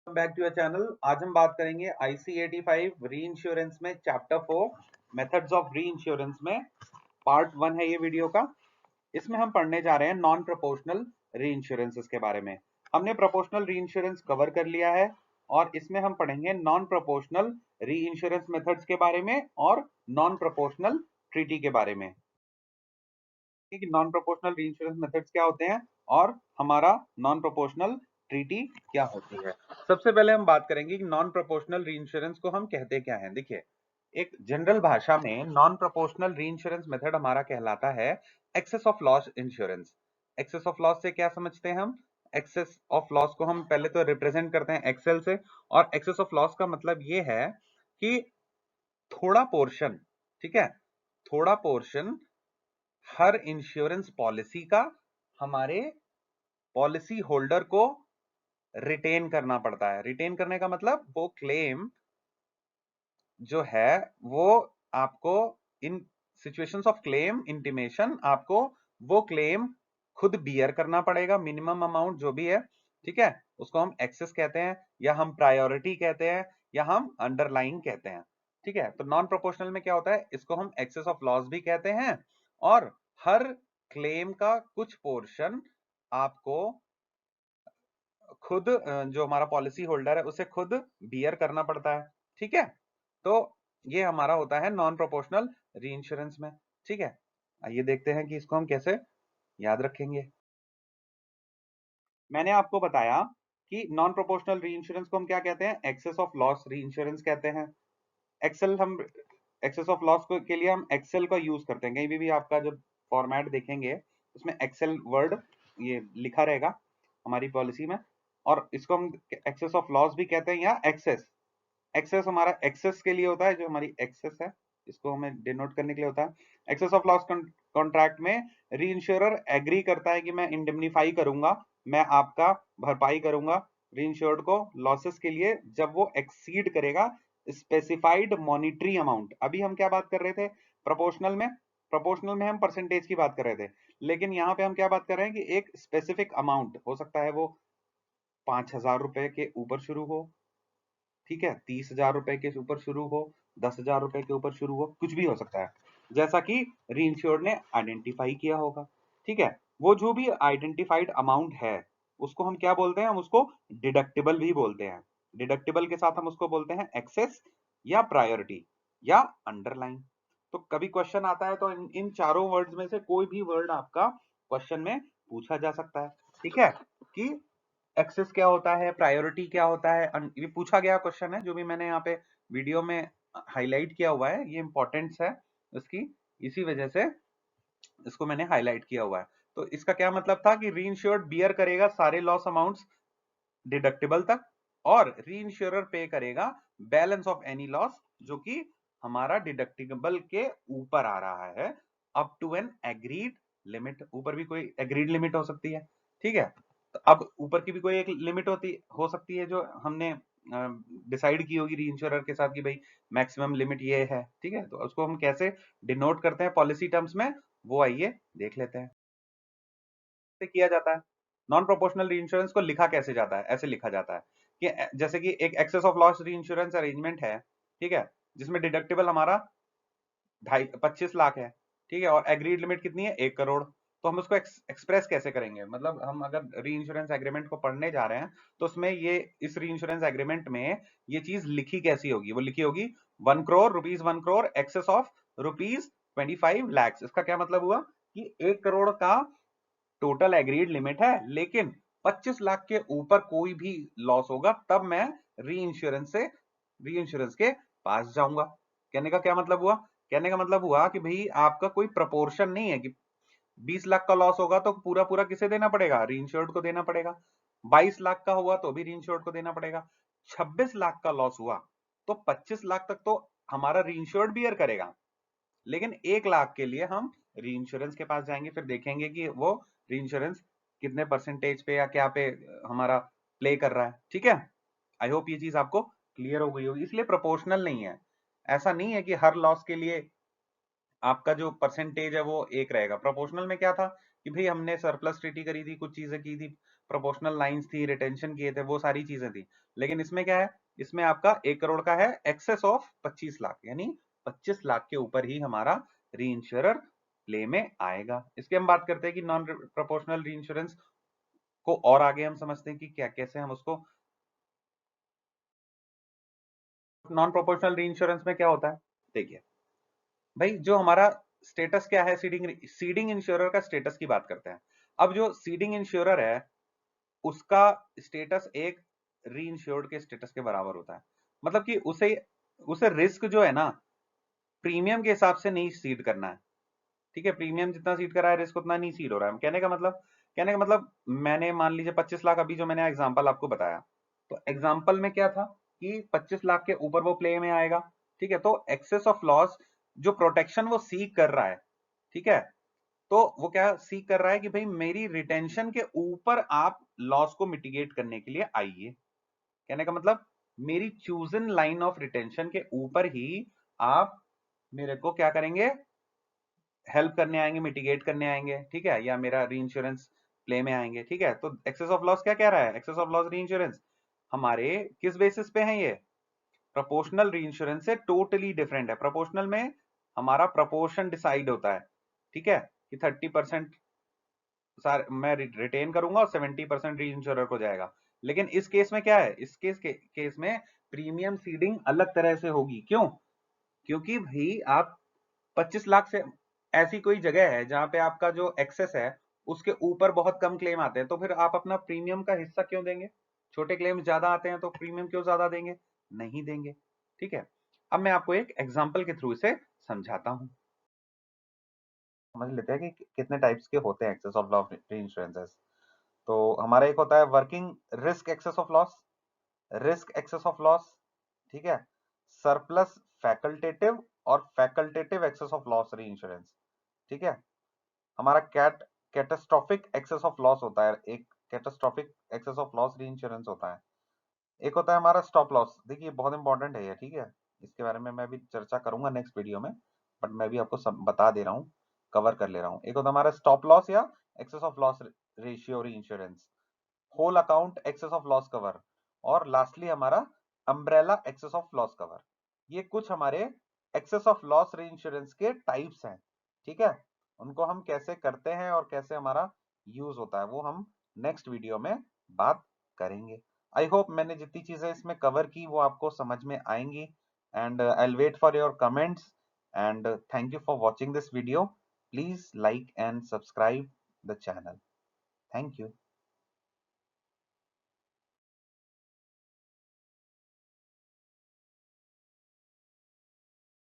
Back to your channel. आज हम बात करेंगे IC 85 री इंश्योरेंस में चैप्टर 4 मेथड्स ऑफ री इंश्योरेंस में पार्ट 1 है ये वीडियो का। इसमें हम पढ़ने जा रहे हैं नॉन प्रोपोर्शनल री इंश्योरेंसेस के बारे में। हमने प्रोपोर्शनल री इंश्योरेंस कवर कर लिया है और इसमें हम पढ़ेंगे नॉन प्रोपोर्शनल री इंश्योरेंस मेथड्स के बारे में और नॉन प्रोपोर्शनल ट्रीटी के बारे में कि नॉन प्रोपोर्शनल री इंश्योरेंस मेथड्स क्या होते हैं और हमारा नॉन प्रोपोर्शनल ट्रीटी क्या होती है। सबसे पहले हम बात करेंगे कि नॉन प्रोपोर्शनल री इंश्योरेंस को हम कहते क्या हैं। देखिए, एक जनरल भाषा में non proportional reinsurance method हमारा कहलाता है excess of loss insurance. Excess of loss से क्या समझते हैं हम? एक्सेस ऑफ लॉस को हम पहले तो रिप्रेजेंट करते हैं एक्सेल से, और एक्सेस ऑफ लॉस का मतलब ये है कि थोड़ा पोर्शन, ठीक है, थोड़ा पोर्शन हर इंश्योरेंस पॉलिसी का हमारे पॉलिसी होल्डर को रिटेन करना पड़ता है। रिटेन करने का मतलब वो क्लेम जो है वो आपको इन सिचुएशंस ऑफ क्लेम इंटीमेशन आपको वो क्लेम खुद बियर करना पड़ेगा। मिनिमम अमाउंट जो भी है, ठीक है, उसको हम एक्सेस कहते हैं या हम प्रायोरिटी कहते हैं या हम अंडरलाइन कहते हैं। ठीक है, तो नॉन प्रोपोर्शनल में क्या होता है, इसको हम एक्सेस ऑफ लॉस भी कहते हैं और हर क्लेम का कुछ पोर्शन आपको खुद जो हमारा पॉलिसी होल्डर है उसे खुद बियर करना पड़ता है। ठीक है, तो ये हमारा होता है नॉन प्रोपोर्शनल री इंश्योरेंस में। ठीक है, आइए देखते हैं कि इसको हम कैसे याद रखेंगे। मैंने आपको बताया कि नॉन प्रोपोर्शनल री इंश्योरेंस को हम क्या कहते हैं, एक्सेस ऑफ लॉस री इंश्योरेंस कहते हैं। एक्सेल हम एक्सेस ऑफ लॉस के लिए हम एक्सेल का यूज करते हैं। कहीं भी आपका जब फॉर्मेट देखेंगे उसमें एक्सेल वर्ड ये लिखा रहेगा हमारी पॉलिसी में, और इसको हम एक्सेस ऑफ लॉस भी कहते हैं या एक्सेस। एक्सेस हमारा एक्सेस के लिए होता है, जो हमारी एक्सेस है इसको हमें डिनोट करने के लिए होता है। एक्सेस ऑफ लॉस कॉन्ट्रैक्ट में री इंश्योरर एग्री करता है कि मैं इंडेमनीफाई करूंगा, मैं आपका भरपाई करूंगा री इंश्योर्ड को लॉसेस के लिए जब वो एक्सीड करेगा स्पेसिफाइड मॉनिटरी अमाउंट। अभी हम क्या बात कर रहे थे प्रोपोर्शनल में? प्रोपोर्शनल में हम परसेंटेज की बात कर रहे थे, लेकिन यहाँ पे हम क्या बात कर रहे हैं कि एक स्पेसिफिक अमाउंट हो सकता है वो 5,000 रुपए के ऊपर शुरू हो, ठीक है, 30,000 रुपए के ऊपर शुरू हो, 10,000 रुपए के ऊपर शुरू हो, कुछ भी हो सकता है जैसा कि री इंश्योर्ड ने आइडेंटिफाई किया होगा। ठीक है, वो जो भी आइडेंटिफाइड अमाउंट है उसको हम क्या बोलते हैं, हम उसको डिडक्टिबल भी बोलते हैं। डिडक्टिबल के साथ हम उसको बोलते हैं एक्सेस या प्रायोरिटी या अंडरलाइन। तो कभी क्वेश्चन आता है तो इन चारों वर्ड्स में से कोई भी वर्ड आपका क्वेश्चन में पूछा जा सकता है। ठीक है, कि एक्सेस क्या होता है, प्रायोरिटी क्या होता है, ये पूछा गया क्वेश्चन है जो भी मैंने यहाँ पे वीडियो में हाईलाइट किया हुआ है, ये इंपॉर्टेंस है इसकी, इसी वजह से इसको मैंने हाईलाइट किया हुआ है। तो इसका क्या मतलब था कि री इंश्योर्ड बियर करेगा सारे लॉस अमाउंट्स डिडक्टिबल तक और री इंश्योरर पे करेगा बैलेंस ऑफ एनी लॉस जो कि हमारा डिडक्टिबल के ऊपर आ रहा है, up to an agreed limit. ऊपर भी कोई एग्रीड लिमिट हो सकती है, ठीक है, तो अब ऊपर की भी कोई एक लिमिट हो सकती है जो हमने डिसाइड की होगी री इंश्योरर के साथ कि भाई मैक्सिमम लिमिट ये है। ठीक है, तो उसको हम कैसे डिनोट करते हैं पॉलिसी टर्म्स में, वो आइए देख लेते हैं। से किया जाता है नॉन प्रोपोर्शनल री इंश्योरेंस को लिखा कैसे जाता है, ऐसे लिखा जाता है कि जैसे कि एक एक्सेस ऑफ लॉस री इंश्योरेंस अरेंजमेंट है, ठीक है, जिसमें डिडक्टिबल हमारा 25 लाख है, ठीक है, और एग्रीड लिमिट कितनी है, 1 करोड़। तो हम उसको एक्सप्रेस कैसे करेंगे, मतलब हम अगर री इंश्योरेंस एग्रीमेंट को पढ़ने जा रहे हैं तो उसमें ये इस री इंश्योरेंस एग्रीमेंट में ये चीज लिखी कैसी होगी, वो लिखी होगी 1 crore rupees, 1 crore excess of rupees 25 lakh. इसका क्या मतलब हुआ कि 1 करोड़ का टोटल एग्रीड लिमिट है, लेकिन 25 लाख के ऊपर कोई भी लॉस होगा तब मैं री इंश्योरेंस के पास जाऊंगा। कहने का क्या मतलब हुआ, कहने का मतलब हुआ कि भाई आपका कोई प्रपोर्शन नहीं है कि 20 लाख का लॉस होगा तो पूरा पूरा किसे देना पड़ेगा, री इंश्योर्ड को देना पड़ेगा। 22 लाख का हुआ तो भी री इंश्योर्ड को देना पड़ेगा। 26 लाख का लॉस हुआ तो 25 लाख तक तो हमारा री इंश्योर्ड बियर करेगा, लेकिन 1 लाख के लिए हम री इंश्योरेंस के पास जाएंगे, फिर देखेंगे कि वो री इंश्योरेंस कितने परसेंटेज पे या क्या पे हमारा प्ले कर रहा है। ठीक है, आई होप ये चीज आपको क्लियर हो गई होगी। इसलिए प्रोपोर्शनल नहीं है, ऐसा नहीं है कि हर लॉस के लिए आपका जो परसेंटेज है वो एक रहेगा। प्रोपोर्शनल में क्या था कि भाई हमने सरप्लस ट्रीटी करी थी, कुछ चीजें की थी, प्रोपोर्शनल लाइंस थी, रिटेंशन किए थे, वो सारी चीजें थी। लेकिन इसमें क्या है, इसमें आपका 1 करोड़ का है एक्सेस ऑफ 25 लाख, यानी 25 लाख के ऊपर ही हमारा री इंश्योरर प्ले में आएगा। इसके हम बात करते हैं कि नॉन प्रोपोर्शनल री इंश्योरेंस को और आगे हम समझते हैं कि क्या कैसे हम उसको, नॉन प्रोपोर्शनल री इंश्योरेंस में क्या होता है। देखिए भाई, जो हमारा स्टेटस क्या है, सीडिंग इंश्योरर का स्टेटस की बात करते हैं। अब जो सीडिंग इंश्योरर है उसका स्टेटस एक री इंश्योर्ड के स्टेटस के बराबर होता है। मतलब कि उसे उसे रिस्क जो है ना, प्रीमियम के हिसाब से नहीं सीड करना है। ठीक है, प्रीमियम जितना सीड करा है रिस्क उतना नहीं सीड हो रहा है। कहने का मतलब मैंने मान लीजिए 25 लाख, अभी जो मैंने एग्जांपल आपको बताया, तो एग्जांपल में क्या था कि 25 लाख के ऊपर वो प्ले में आएगा। ठीक है, तो एक्सेस ऑफ लॉस जो प्रोटेक्शन वो सीक कर रहा है, ठीक है, तो वो क्या सीक कर रहा है कि भाई मेरी रिटेंशन के ऊपर आप लॉस को मिटिगेट करने के लिए आइए। कहने का मतलब मेरी चूजन लाइन ऑफ रिटेंशन के ऊपर ही आप मेरे को क्या करेंगे, हेल्प करने आएंगे, मिटिगेट करने आएंगे। ठीक है, या मेरा री इंश्योरेंस प्ले में आएंगे। ठीक है, तो एक्सेस ऑफ लॉस क्या कह रहा है, एक्सेस ऑफ लॉस री इंश्योरेंस हमारे किस बेसिस पे है, ये प्रोपोर्शनल री इंश्योरेंस से टोटली डिफरेंट है। प्रोपोर्शनल में हमारा प्रोपोर्शन डिसाइड होता है। ठीक है, कि 30% मैं रिटेन करूंगा और 70% री इंश्योरर को जाएगा। लेकिन इस केस में क्या है, इस केस में प्रीमियम सीडिंग अलग तरह से होगी। क्यों? क्योंकि भाई आप 25 लाख से, ऐसी कोई जगह है जहां पे आपका जो एक्सेस है उसके ऊपर बहुत कम क्लेम आते हैं, तो फिर आप अपना प्रीमियम का हिस्सा क्यों देंगे? छोटे क्लेम ज्यादा आते हैं तो प्रीमियम क्यों ज्यादा देंगे? नहीं देंगे। ठीक है, अब मैं आपको एक एग्जांपल के थ्रू इसे समझाता हूं। समझ लेते हैं कि कितने टाइप्स के होते हैं एक्सेस ऑफ लॉस इंश्योरेंसेस। तो हमारा एक होता है working risk excess of loss, risk excess of loss, ठीक है, सरप्लस फैकल्टेटिव और facultative excess of loss reinsurance. ठीक है, हमारा कैटास्ट्रोफिक एक्सेस ऑफ लॉस होता है, एक कैटास्ट्रोफिक एक्सेस ऑफ लॉस री इंश्योरेंस होता है। एक होता है हमारा स्टॉप लॉस। देखिए बहुत इंपॉर्टेंट है ये, ठीक है, इसके बारे में मैं भी चर्चा करूंगा नेक्स्ट वीडियो में, बट मैं भी आपको सब बता दे रहा हूँ, कवर कर ले रहा हूँ। एक होता है हमारा स्टॉप लॉस या excess of loss ratio reinsurance, whole account excess of loss cover, और लास्टली हमारा umbrella excess of loss cover. ये कुछ हमारे excess of loss reinsurance के टाइप्स हैं। ठीक है, उनको हम कैसे करते हैं और कैसे हमारा यूज होता है वो हम नेक्स्ट वीडियो में बात करेंगे। आई होप मैंने जितनी चीजें इसमें कवर की वो आपको समझ में आएंगी, and I will wait for your comments, and thank you for watching this video. Please like and subscribe the channel. Thank you.